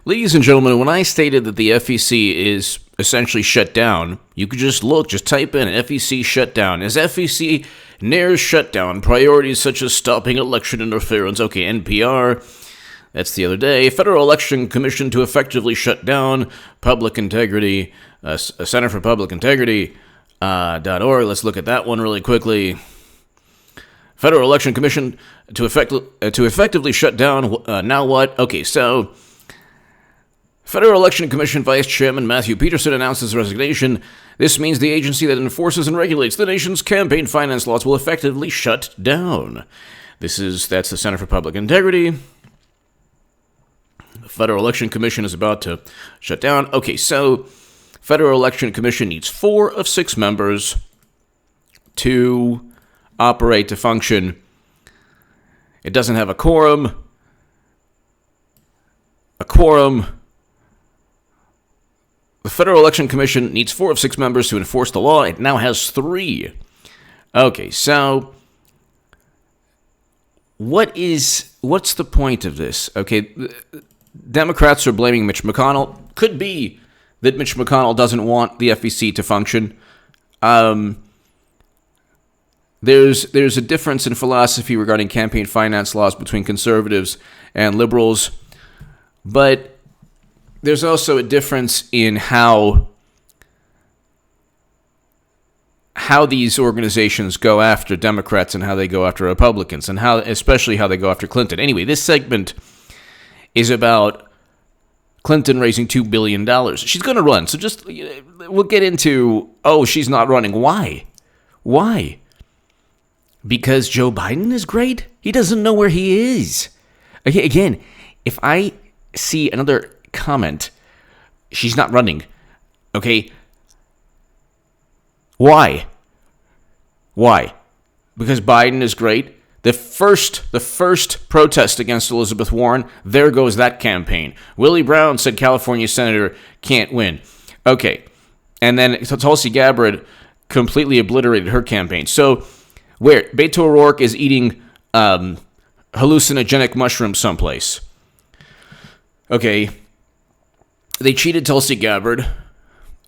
Ladies and gentlemen, when I stated that the FEC is essentially shut down, you could just type in FEC shutdown. As FEC nears shutdown, priorities such as stopping election interference. Okay, NPR, that's the other day. Federal Election Commission to effectively shut down public integrity. Center for Public Integrity .org. Let's look at that one really quickly. Federal Election Commission to effectively shut down. Now what? Okay, so Federal Election Commission Vice Chairman Matthew Peterson announced his resignation. This means the agency that enforces and regulates the nation's campaign finance laws will effectively shut down. That's the Center for Public Integrity. The Federal Election Commission is about to shut down. Okay, so Federal Election Commission needs 4 of 6 members to operate, to function. It doesn't have a quorum. The Federal Election Commission needs 4 of 6 members to enforce the law. It now has 3. Okay, so what's the point of this? Okay, Democrats are blaming Mitch McConnell. Could be that Mitch McConnell doesn't want the FEC to function. There's a difference in philosophy regarding campaign finance laws between conservatives and liberals, but there's also a difference in how these organizations go after Democrats and how they go after Republicans, and especially how they go after Clinton. Anyway, this segment is about Clinton raising $2 billion. She's going to run, so we'll get into, she's not running. Why? Because Joe Biden is great? He doesn't know where he is. Okay, again, if I see another comment, she's not running. Okay? Why? Because Biden is great? The first protest against Elizabeth Warren, there goes that campaign. Willie Brown said California senator can't win. Okay. And then Tulsi Gabbard completely obliterated her campaign. So, where? Beto O'Rourke is eating hallucinogenic mushrooms someplace. Okay. They cheated Tulsi Gabbard.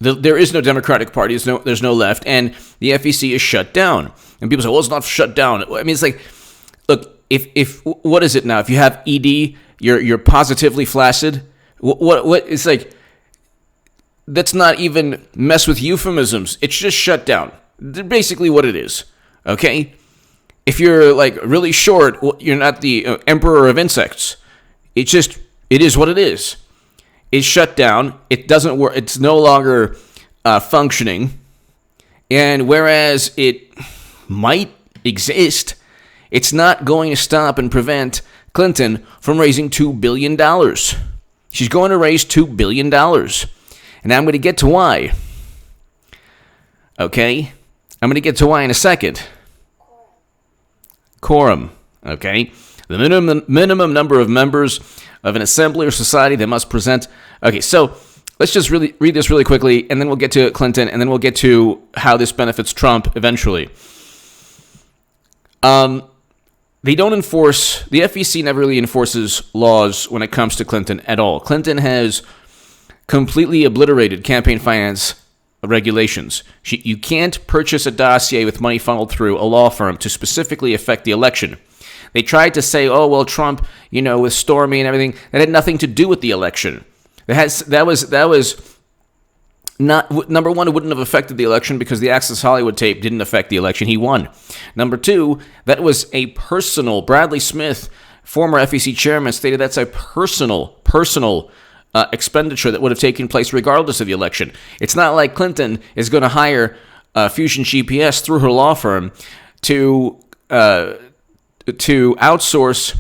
There is no Democratic Party. There's no left. And the FEC is shut down. And people say, well, it's not shut down. I mean, it's like, look, if what is it now? If you have ED, you're positively flaccid. What? It's like, let's not even mess with euphemisms. It's just shut down. Basically what it is. Okay? If you're like really short, you're not the emperor of insects. It is what it is. It's shut down. It doesn't work. It's no longer functioning. And whereas it might exist, it's not going to stop and prevent Clinton from raising $2 billion. She's going to raise $2 billion. And I'm going to get to why. Okay? I'm going to get to why in a second. Quorum. Okay? The minimum number of members of an assembly or society that must present. Okay, so let's just really read this really quickly, and then we'll get to Clinton, and then we'll get to how this benefits Trump eventually. The FEC never really enforces laws when it comes to Clinton at all. Clinton has completely obliterated campaign finance regulations. You can't purchase a dossier with money funneled through a law firm to specifically affect the election. They tried to say, Trump, with Stormy and everything, that had nothing to do with the election. That was not, number one, it wouldn't have affected the election because the Access Hollywood tape didn't affect the election. He won. Number two, that was a personal, Bradley Smith, former FEC chairman, stated that's a personal expenditure that would have taken place regardless of the election. It's not like Clinton is going to hire Fusion GPS through her law firm to outsource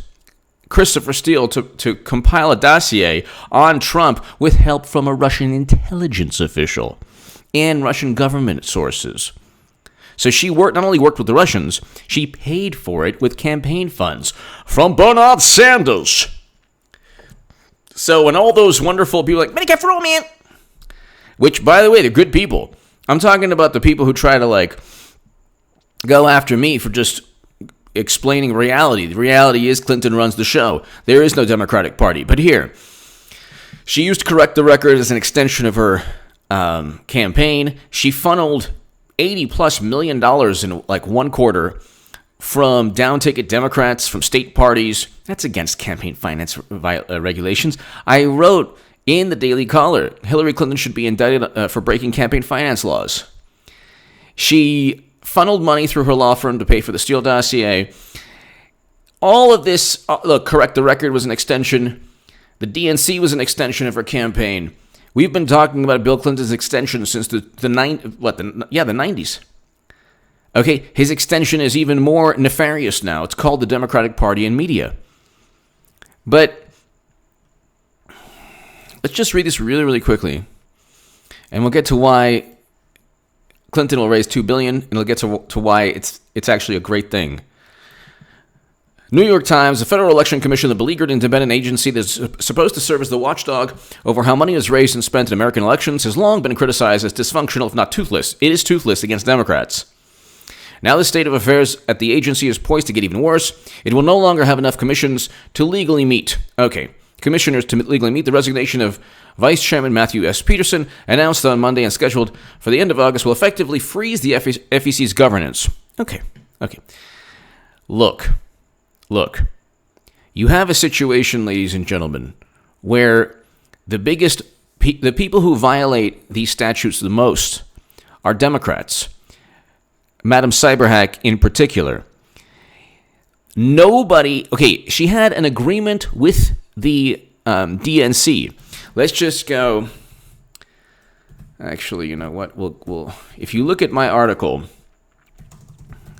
Christopher Steele to compile a dossier on Trump with help from a Russian intelligence official and Russian government sources. So she not only worked with the Russians, she paid for it with campaign funds from Bernard Sanders. So when all those wonderful people like, Medicare for all, man, which, by the way, they're good people. I'm talking about the people who try to, go after me for just explaining reality. The reality is Clinton runs the show. There is no Democratic Party. But here, She used Correct the Record as an extension of her campaign. She funneled $80+ million in like one quarter from down-ticket Democrats, from state parties. That's against campaign finance regulations. I wrote in the Daily Caller, Hillary Clinton should be indicted for breaking campaign finance laws. She funneled money through her law firm to pay for the Steele dossier. All of this, look, Correct the Record was an extension. The DNC was an extension of her campaign. We've been talking about Bill Clinton's extension since the 90s. Okay, his extension is even more nefarious now. It's called the Democratic Party and media. But let's just read this really, really quickly, and we'll get to why Clinton will raise $2 billion, and we'll get to why it's actually a great thing. New York Times, the Federal Election Commission, the beleaguered independent agency that's supposed to serve as the watchdog over how money is raised and spent in American elections, has long been criticized as dysfunctional, if not toothless. It is toothless against Democrats. Now the state of affairs at the agency is poised to get even worse. It will no longer have enough commissions to legally meet. Okay, commissioners to legally meet. The resignation of Vice Chairman Matthew S. Peterson, announced on Monday and scheduled for the end of August, will effectively freeze the FEC's governance. Okay. Look, you have a situation, ladies and gentlemen, where the people who violate these statutes the most are Democrats. Madam Cyberhack in particular. She had an agreement with the DNC. Let's just go. Actually, you know what? We'll if you look at my article,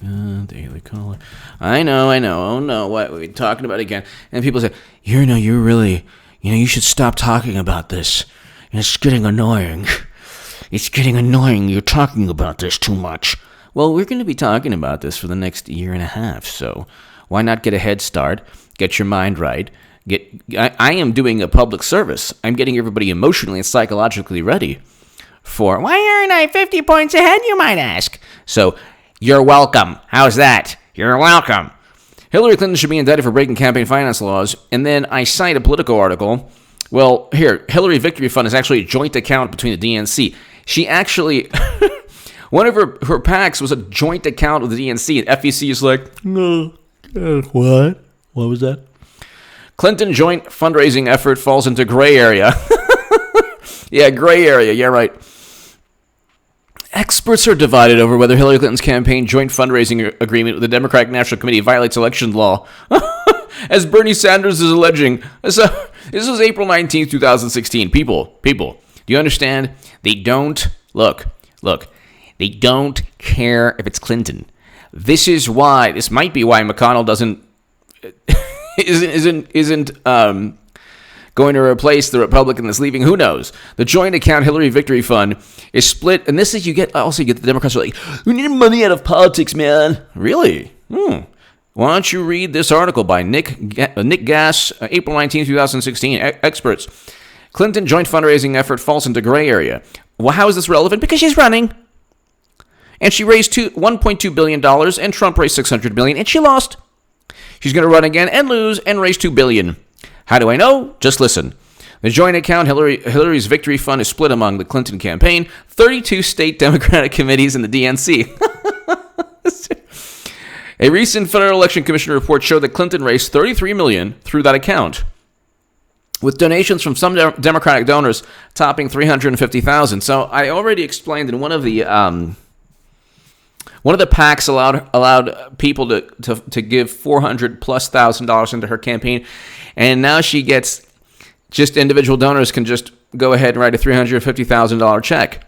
Daily Caller. I know. Oh no, what are we talking about again? And people say, you should stop talking about this. It's getting annoying. You're talking about this too much. Well, we're going to be talking about this for the next year and a half, so why not get a head start, get your mind right, I am doing a public service. I'm getting everybody emotionally and psychologically ready for, why aren't I 50 points ahead, you might ask? So, you're welcome. How's that? You're welcome. Hillary Clinton should be indicted for breaking campaign finance laws, and then I cite a Politico article. Well, here, Hillary Victory Fund is actually a joint account between the DNC. She actually... One of her PACs was a joint account with the DNC, and FEC is like, no, what? What was that? Clinton joint fundraising effort falls into gray area. Yeah, gray area. Yeah, right. Experts are divided over whether Hillary Clinton's campaign joint fundraising agreement with the Democratic National Committee violates election law. As Bernie Sanders is alleging. So, this was April 19th, 2016. People, do you understand? They don't, look. They don't care if it's Clinton. This might be why McConnell isn't going to replace the Republican that's leaving. Who knows? The joint account Hillary Victory Fund is split, and this is you get the Democrats are like, we need money out of politics, man. Really? Why don't you read this article by Nick Gass, April 19, 2016, experts. Clinton joint fundraising effort falls into gray area. Well, how is this relevant? Because she's running. And she raised $1.2 billion, and Trump raised $600 million, and she lost. She's going to run again and lose and raise $2 billion. How do I know? Just listen. The joint account, Hillary's Victory Fund, is split among the Clinton campaign, 32 state Democratic committees, and the DNC. A recent Federal Election Commission report showed that Clinton raised $33 million through that account, with donations from some Democratic donors topping $350,000. So I already explained in one of the PACs allowed people to give $400,000+ into her campaign, and now she gets just individual donors can just go ahead and write a $350,000 check.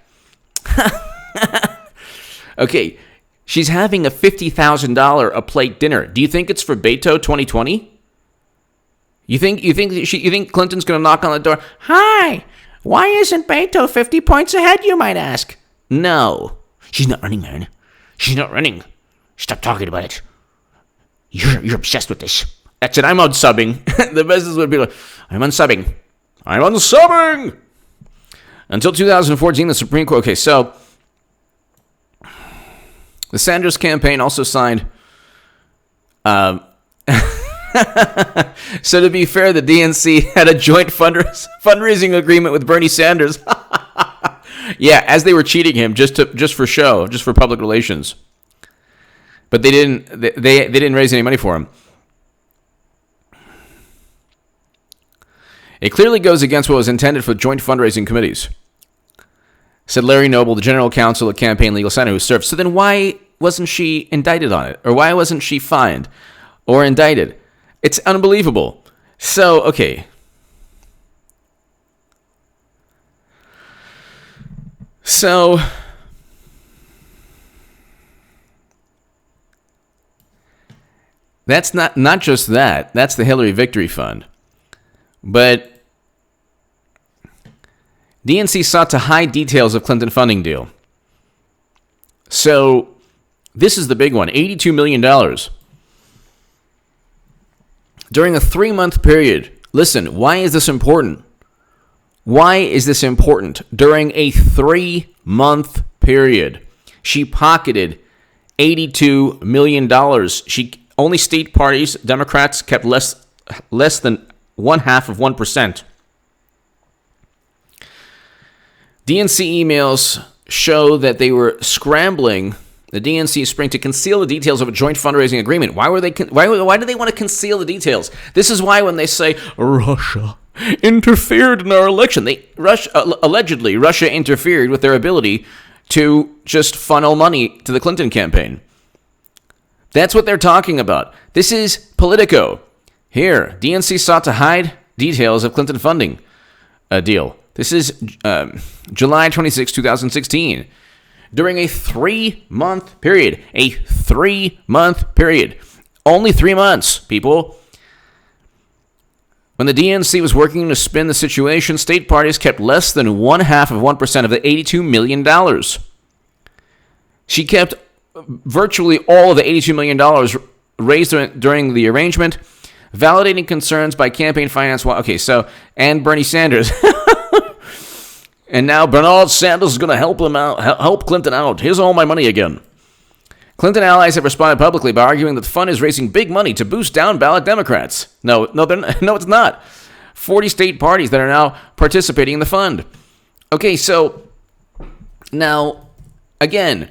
Okay, she's having a $50,000 a plate dinner. Do you think it's for Beto 2020? You think Clinton's going to knock on the door? Hi, why isn't Beto 50 points ahead? You might ask. No, she's not running, man. She's not running. Stop talking about it. You're obsessed with this. That's it. I'm unsubbing. The business would be like, I'm unsubbing. Until 2014, the Supreme Court. Okay, so the Sanders campaign also signed. So to be fair, the DNC had a joint fundraising agreement with Bernie Sanders. Yeah, as they were cheating him just for show, just for public relations. But they didn't raise any money for him. It clearly goes against what was intended for joint fundraising committees, said Larry Noble, the general counsel at Campaign Legal Center, who served. So then why wasn't she indicted on it? Or why wasn't she fined or indicted? It's unbelievable. So, okay. So, that's not just that. That's the Hillary Victory Fund. But DNC sought to hide details of Clinton funding deal. So, this is the big one, $82 million. During a 3-month period. Listen, why is this important? Why is this important? During a 3-month period, she pocketed $82 million. Only state parties, Democrats, kept less than 0.5%. DNC emails show that they were scrambling the DNC spring to conceal the details of a joint fundraising agreement. Why do they want to conceal the details? This is why when they say Russia interfered in our election, allegedly Russia interfered with their ability to just funnel money to the Clinton campaign. That's what they're talking about. This is Politico. Here, DNC sought to hide details of Clinton funding deal. This is July 26, 2016. During a 3-month period. A 3-month period. Only 3 months, people. When the DNC was working to spin the situation, state parties kept less than 0.5% of the $82 million. She kept virtually all of the $82 million raised during the arrangement, validating concerns by campaign finance. And Bernie Sanders. And now Bernard Sanders is going to help Clinton out. Here's all my money again. Clinton allies have responded publicly by arguing that the fund is raising big money to boost down-ballot Democrats. No, it's not. 40 state parties that are now participating in the fund. Okay, so now, again,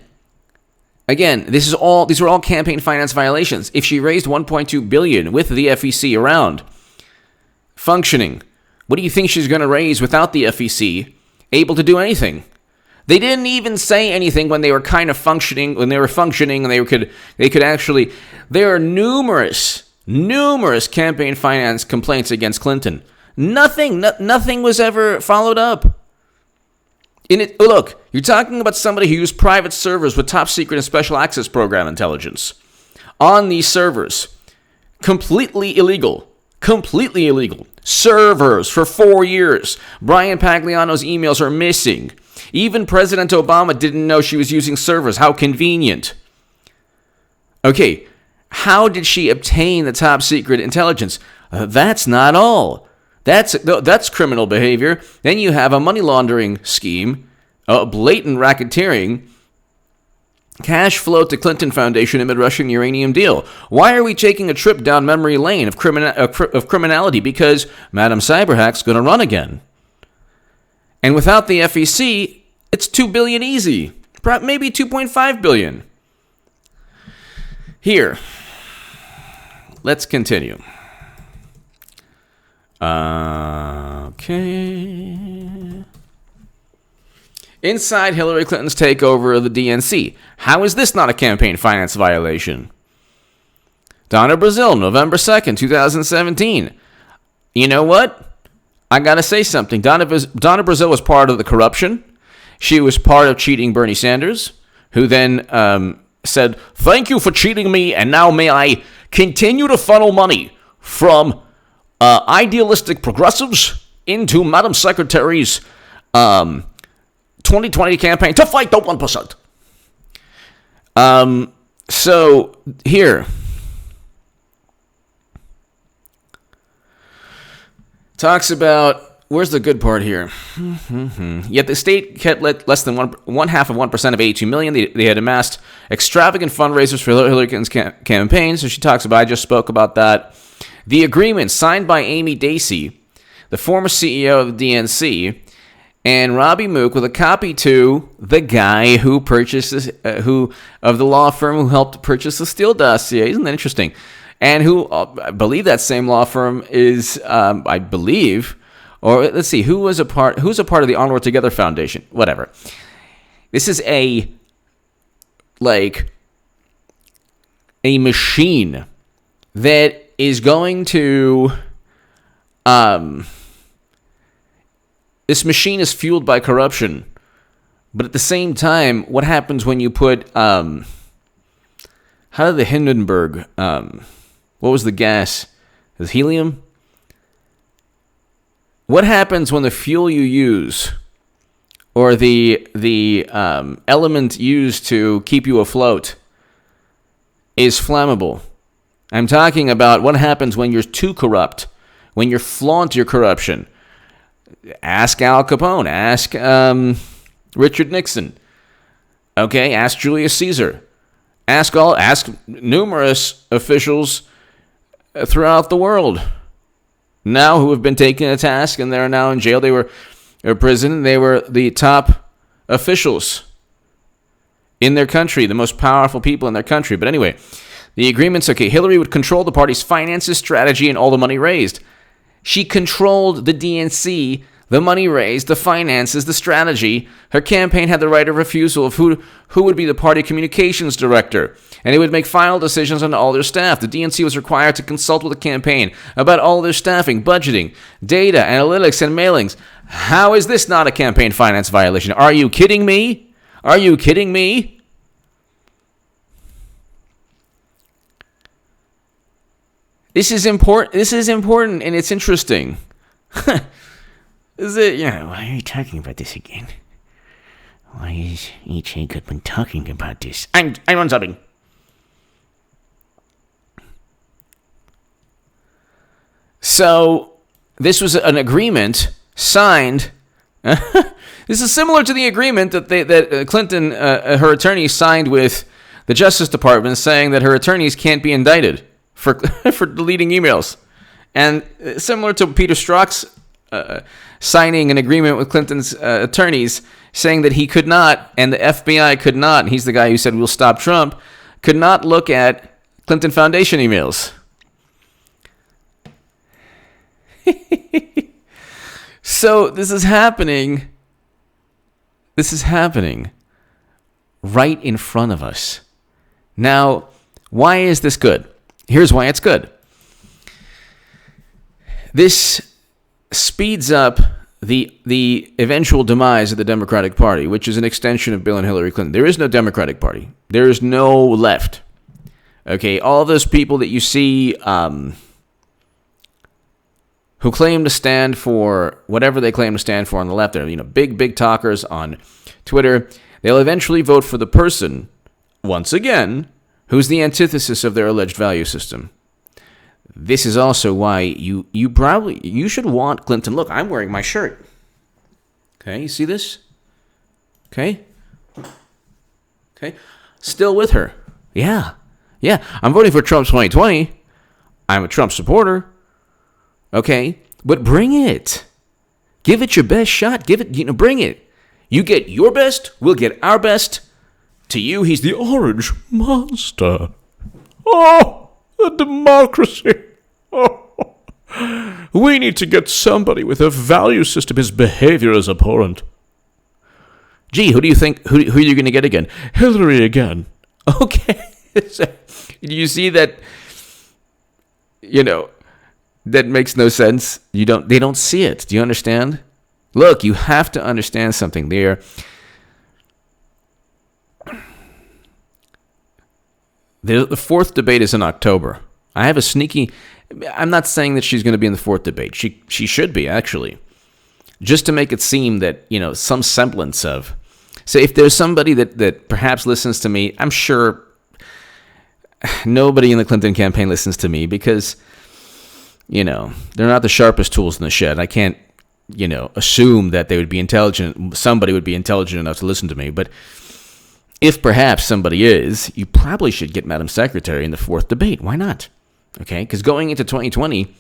these are all campaign finance violations. If she raised $1.2 billion with the FEC around, functioning, what do you think she's going to raise without the FEC able to do anything? They didn't even say anything when they were kind of functioning, and they could actually. There are numerous campaign finance complaints against Clinton. Nothing was ever followed up. Look, you're talking about somebody who used private servers with top secret and special access program intelligence on these servers. Completely illegal. Servers for 4 years. Brian Pagliano's emails are missing. Even President Obama didn't know she was using servers. How convenient. Okay, how did she obtain the top secret intelligence? That's not all. That's criminal behavior. Then you have a money laundering scheme, blatant racketeering, cash flow to Clinton Foundation amid Russian uranium deal. Why are we taking a trip down memory lane of criminality? Because Madam Cyberhack's going to run again. And without the FEC, it's $2 billion easy. Maybe $2.5 billion. Here, let's continue. Okay. Inside Hillary Clinton's takeover of the DNC. How is this not a campaign finance violation? Donna Brazile, November 2nd, 2017. You know what? I got to say something. Donna Brazile was part of the corruption. She was part of cheating Bernie Sanders, who then said, "Thank you for cheating me, and now may I continue to funnel money from idealistic progressives into Madam Secretary's 2020 campaign to fight the 1%. So here, talks about, where's the good part here? Yet the state kept less than 0.5% of $82 million. They had amassed extravagant fundraisers for Hillary Clinton's campaign. So she talks about, I just spoke about that. The agreement signed by Amy Dacey, the former CEO of the DNC, and Robbie Mook, with a copy to the guy who purchased this, of the law firm who helped purchase the Steele dossier. Isn't that interesting? And who, I believe that same law firm is, or let's see, who's a part of the Onward Together Foundation? Whatever. This is a machine that is going to, this machine is fueled by corruption. But at the same time, what happens when you put, how did the Hindenburg, what was the gas? Is helium? What happens when the fuel you use, or the element used to keep you afloat, is flammable? I'm talking about what happens when you're too corrupt, when you flaunt your corruption. Ask Al Capone. Ask Richard Nixon. Okay, ask Julius Caesar. Ask numerous officials throughout the world now who have been taken to task, and they're now in jail. They were in prison. They were the top officials in their country, the most powerful people in their country. But anyway, the agreement's okay. Hillary would control the party's finances, strategy, and all the money raised. She controlled the DNC, the money raised, the finances, the strategy. Her campaign had the right of refusal of who would be the party communications director, and it would make final decisions on all their staff. The DNC was required to consult with the campaign about all their staffing, budgeting, data, analytics, and mailings. How is this not a campaign finance violation? Are you kidding me? Are you kidding me? This is important. This is important, and it's interesting. Is it? Why are you talking about this again? Why is E.J. Goodman talking about this? I'm on something. So this was an agreement signed. This is similar to the agreement that Clinton, her attorney, signed with the Justice Department, saying that her attorneys can't be indicted for deleting emails, and similar to Peter Strzok's signing an agreement with Clinton's attorneys, saying that he could not, and the FBI could not, and he's the guy who said we'll stop Trump, could not look at Clinton Foundation emails. So this is happening. This is happening right in front of us. Now, why is this good? Here's why it's good. This speeds up the eventual demise of the Democratic Party, which is an extension of Bill and Hillary Clinton. There is no Democratic Party. There is no left. Okay, all those people that you see who claim to stand for whatever they claim to stand for on the left, they're big talkers on Twitter. They'll eventually vote for the person, once again, who's the antithesis of their alleged value system. This is also why you should want Clinton. Look, I'm wearing my shirt. Okay, you see this? Okay. Still with her. Yeah. I'm voting for Trump 2020. I'm a Trump supporter. Okay, but bring it. Give it your best shot. Bring it. You get your best, we'll get our best. To you, he's the orange monster. Oh, the democracy. Oh. We need to get somebody with a value system. His behavior is abhorrent. Gee, who do you think? Who are you going to get again? Hillary again. Okay. You see that? That makes no sense. They don't see it. Do you understand? Look, you have to understand something there. The fourth debate is in October. I have a sneaky... I'm not saying that she's going to be in the fourth debate. She should be, actually. Just to make it seem that, some semblance of... So if there's somebody that perhaps listens to me, I'm sure nobody in the Clinton campaign listens to me because... they're not the sharpest tools in the shed. I can't, assume that they would be intelligent. Somebody would be intelligent enough to listen to me. But if perhaps somebody is, you probably should get Madam Secretary in the fourth debate. Why not? Okay, because going into 2020,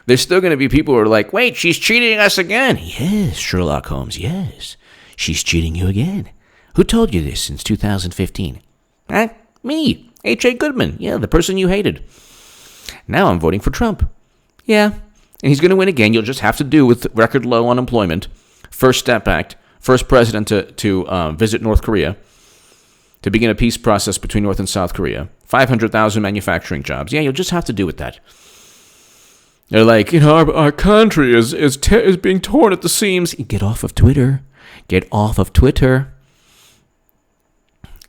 there's still going to be people who are like, wait, she's cheating us again. Yes, Sherlock Holmes, yes. She's cheating you again. Who told you this since 2015? Me, H.A. Goodman. Yeah, the person you hated. Now I'm voting for Trump. Yeah, and he's going to win again. You'll just have to do with record low unemployment, First Step Act, first president to visit North Korea, to begin a peace process between North and South Korea, 500,000 manufacturing jobs. Yeah, you'll just have to do with that. They're like, our country is being torn at the seams. Get off of Twitter. Get off of Twitter.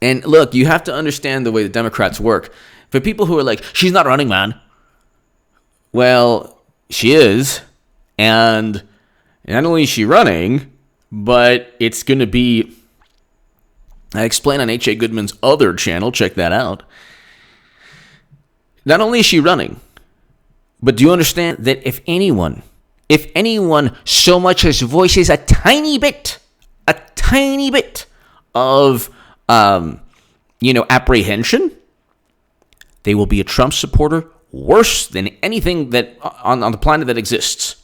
And look, you have to understand the way the Democrats work. For people who are like, she's not running, man. Well, she is. And not only is she running, but it's going to be, I explain on H.A. Goodman's other channel, check that out. Not only is she running, but do you understand that if anyone so much as voices a tiny bit of, apprehension, they will be a Trump supporter worse than anything that on the planet that exists.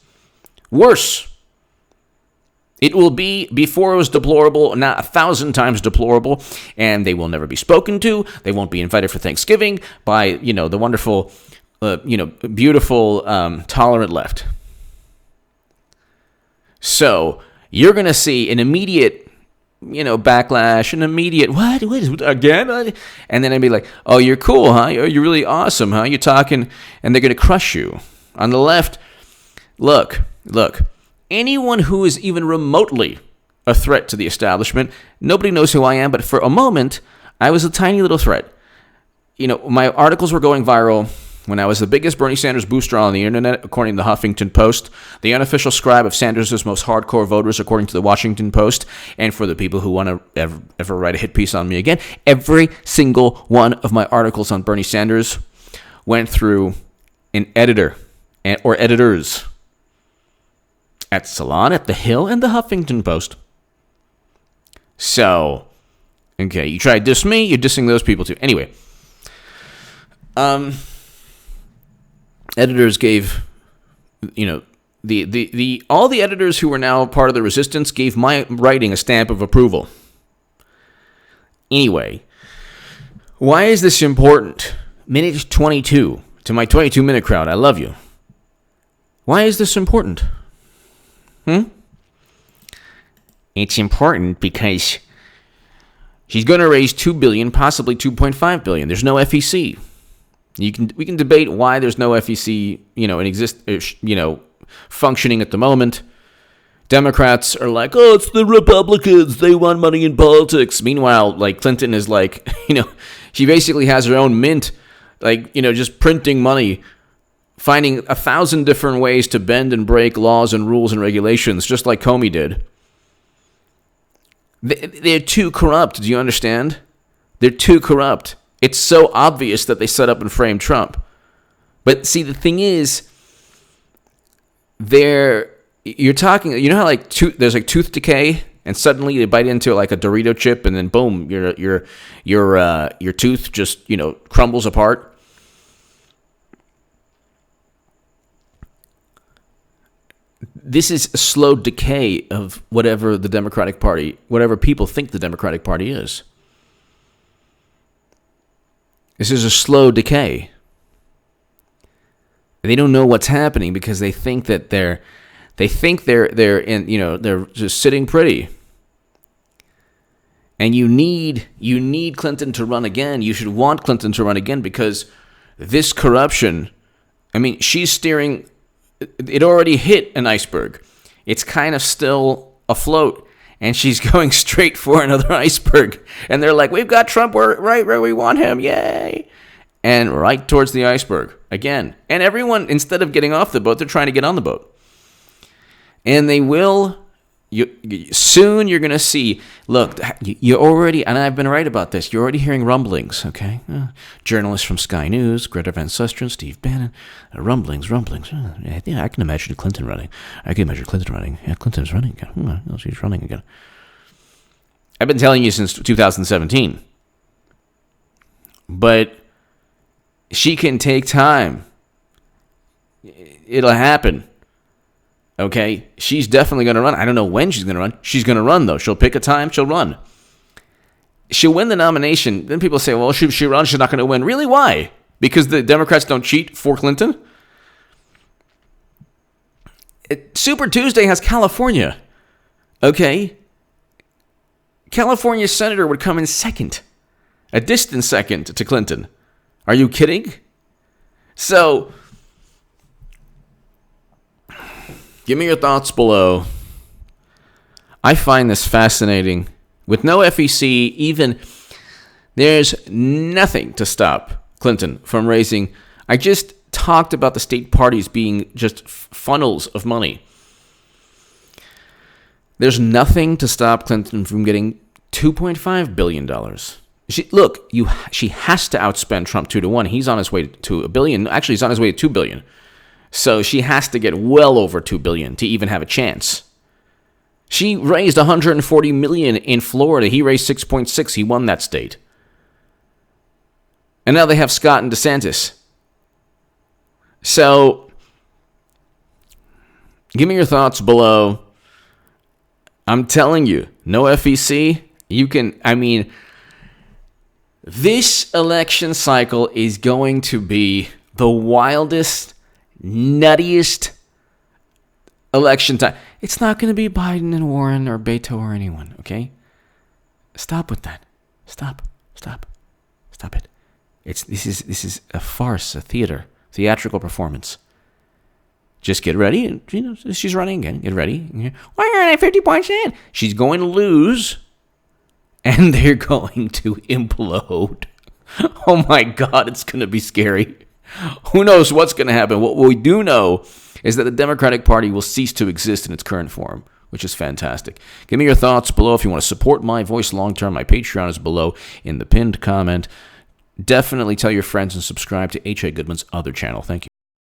Worse. It will be, before it was deplorable, now 1,000 times deplorable, and they will never be spoken to. They won't be invited for Thanksgiving by, the wonderful, beautiful, tolerant left. So you're going to see an immediate, backlash, an immediate, what again? And then I'd be like, oh, you're cool, huh? You're really awesome, huh? You're talking, and they're going to crush you. On the left, look. Anyone who is even remotely a threat to the establishment, nobody knows who I am, but for a moment, I was a tiny little threat. My articles were going viral when I was the biggest Bernie Sanders booster on the internet, according to the Huffington Post, the unofficial scribe of Sanders' most hardcore voters, according to the Washington Post, and for the people who want to ever write a hit piece on me again, every single one of my articles on Bernie Sanders went through an editor or editors at Salon, at The Hill, and the Huffington Post. So, okay, you try to diss me, you're dissing those people too. Anyway, editors gave, all the editors who were now part of the resistance gave my writing a stamp of approval. Anyway, why is this important? Minute 22, to my 22-minute crowd, I love you. Why is this important? It's important because she's going to raise $2 billion, possibly $2.5 billion. There's no FEC. We can debate why there's no FEC, functioning at the moment. Democrats are like, oh, it's the Republicans. They want money in politics. Meanwhile, Clinton is she basically has her own mint, just printing money, finding 1,000 different ways to bend and break laws and rules and regulations, just like Comey did. They're too corrupt. Do you understand? They're too corrupt. It's so obvious that they set up and framed Trump. But see, the thing is, you're talking, how there's tooth decay, and suddenly they bite into a Dorito chip, and then boom, your tooth just crumbles apart. This is a slow decay of whatever the Democratic Party, whatever people think the Democratic Party is. This is a slow decay. They don't know what's happening because they think that they're just sitting pretty. And you need Clinton to run again. You should want Clinton to run again because this corruption, she's steering. It already hit an iceberg. It's kind of still afloat, and she's going straight for another iceberg. And they're like, we've got Trump right where we want him, yay! And right towards the iceberg again. And everyone, instead of getting off the boat, they're trying to get on the boat. And they will. Soon you're going to see, look, you already, and I've been right about this, you're already hearing rumblings, okay? Journalists from Sky News, Greta Van Susteren, Steve Bannon, rumblings. Yeah, I can imagine Clinton running. Yeah, Clinton's running again. She's running again. I've been telling you since 2017. But She can take time. It'll happen. Okay? She's definitely going to run. I don't know when she's going to run. She's going to run, though. She'll pick a time. She'll run. She'll win the nomination. Then people say, well, she runs. She's not going to win. Really? Why? Because the Democrats don't cheat for Clinton? Super Tuesday has California. Okay? California senator would come in second. A distant second to Clinton. Are you kidding? So, give me your thoughts below. I find this fascinating. With no FEC, even there's nothing to stop Clinton from raising. I just talked about the state parties being just funnels of money. There's nothing to stop Clinton from getting $2.5 billion. She has to outspend Trump 2-1. He's on his way to $1 billion. Actually, he's on his way to $2 billion. So she has to get well over $2 billion to even have a chance. She raised $140 million in Florida. He raised $6.6. He won that state. And now they have Scott and DeSantis. So, give me your thoughts below. I'm telling you, no FEC. This election cycle is going to be the wildest, nuttiest election time. It's not going to be Biden and Warren or Beto or anyone, okay? Stop with that. Stop it. This is a farce, a theatrical performance. Just get ready. She's running again. Get ready. Why aren't I 50 points in? She's going to lose, and they're going to implode. Oh my God, it's going to be scary. Who knows what's going to happen? What we do know is that the Democratic Party will cease to exist in its current form, which is fantastic. Give me your thoughts below. If you want to support my voice long term, my Patreon is below in the pinned comment. Definitely tell your friends and subscribe to H.A. Goodman's other channel. Thank you.